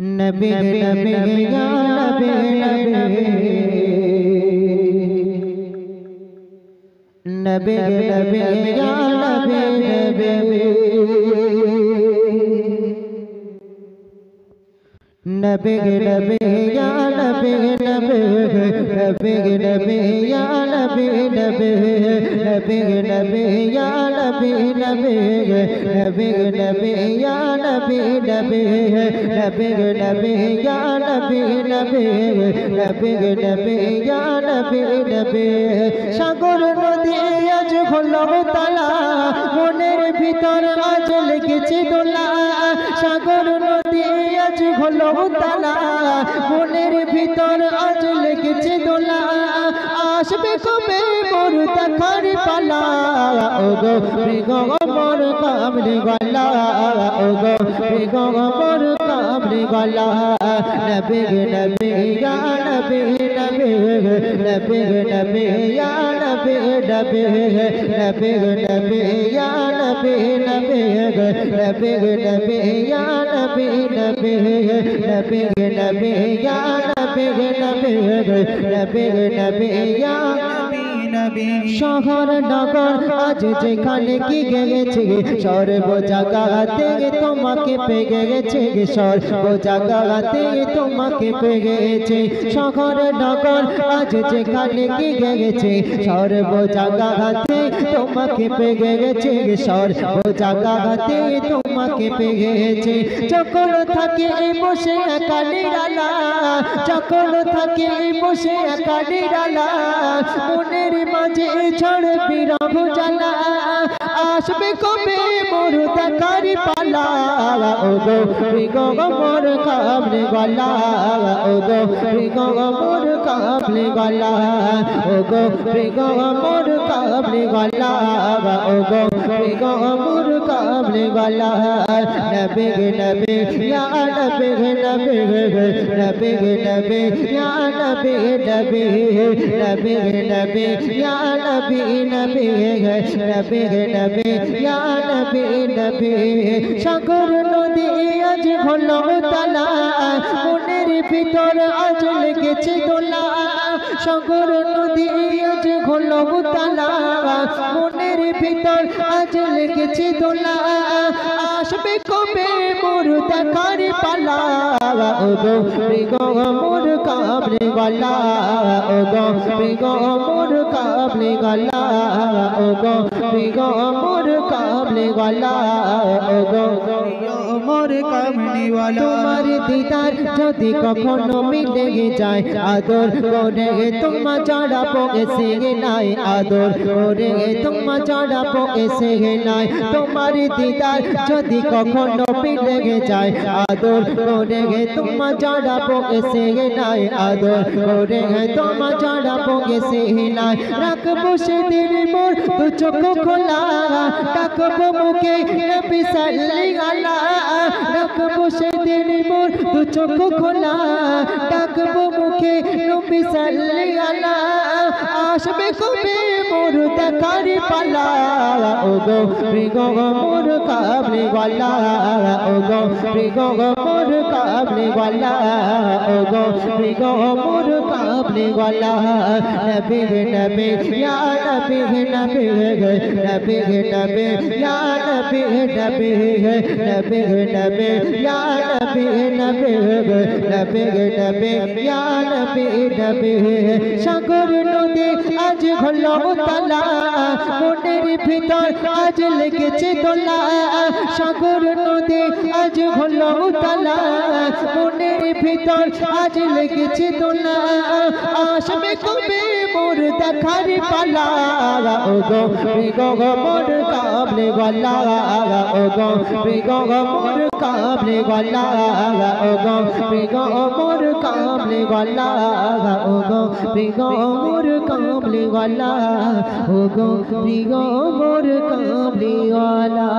नबी नबी या नबी नबी नबी नबी या नबी नबी नबी नबी या नबी नबी नबी नबी या नबी नबी नबी नबी या नबी नबी नबी नबी या नबी नबी नबी नबी या नबी नबी नबी नबी या नबी नबी সাগর নদী আজ হলো তালা মনের ভিতর আজ লেগেছে দোলা সাগর নদী আজ হলো তালা মনের ভিতর আজ লেগেছে দোলা আসবে কবে মোর দেখার পালা ওগো মৃগমর কামড়ে গলা ওগো মৃগমর কামড়ে গলা নবী নবী ইয়া নবী নবী নবী নবী ইয়া নবী নবী নবী নবী ইয়া নবী নবী নবী নবী ইয়া নবী নবী নবী নবী ইয়া নবী নবী নবী নবী ইয়া শহর নগর আজ যেখানে কি গেছে সর্ব জায়গাতে তোমাকে পেয়ে গেছে সর্ব জায়গাতে তোমাকে পেয়ে গেছে শহর নগর আজ যেখানে কি গেছে সর্ব জায়গাতে তোমাকে পেয়ে গেছে সর্ব জায়গাতে তোমাকে পেয়ে গেছে যখন থাকে বসে একা নিরালা যখন থাকে বসে একা নিরালা মনের মাঝে ছড়ে বিরহ জ্বালা আসবে কবে মোর দেখার পালা ওগো মৃগমর কামড়ে গলা ওগো মৃগমর কামড়ে গলা ওগো মৃগমর কামড়ে গলা ওগো মৃগমর কামড়ে গলা নবী নবী ইয়া নবী নবী নবী নবী ইয়া নবী নবী নবী নবী ইয়া নবী নবী নবী নবী ইয়া নবী নবী সাগর নদী আজ হলো তালা মনের ভিতর আজ লেগেছে দোলা সাগর নদী আজ হলো তালা মনের ভিতর আজ লেগেছে দোলা আসবে কবে মোর দেখার পালা ওগো মৃগমর কামড়ে গলা ওগো মৃগমর কামড়ে গলা ওগো মৃগমর কামড়ে গলা ওগো মৃগমর কামড়ে গলা তোমার দিদার যদি কখনো মিলে যায় আদর করে তোমা চড়াবো এসে নাই আদর করে তোমা চড়াবো এসে নাই তোমার দিদার যদি কখনো মিলে যায় আদর করে তোমা চড়াবো এসে নাই আদর করে তোমা চড়াবো এসে নাই রাখবো সেদিন মোর দু চোখ খোলা ডাকবো মুখে নবী সাল্লাল্লাহু আলাইহি রাখবো সেদিন মোর দু চোখ খোলা ডাকবো মুখে নবী সাল্লাল্লাহু আলাইহি আসবে কবে মোর দেখার পালা ওগো মৃগমর কামড়ে গলা ওগো মৃগমর কামড়ে গলা ওগো মৃগমর কামড়ে গলা নবী নবী ইয়া নবী নবী নবী নবী ইয়া নবী নবী নবী নবী ইয়া নবী নবী নবী নবী ইয়া নবী নবী সাগর নদী আজ হলো তালা মনের ভিতর আজ লেগেছে দোলা সাগর নদী আজ হলো তালা মনের ভিতর আজ লেগেছে দোলা আসবে কবে মোর দেখার পালা ওগো মৃগমর কামড়ে গলা ওগো মৃগমর কামড়ে গলা ওগো মৃগমর কামড়ে গলা ওগো মৃগমর কামড়ে গলা ওগো মৃগমর কামড়ে গলা।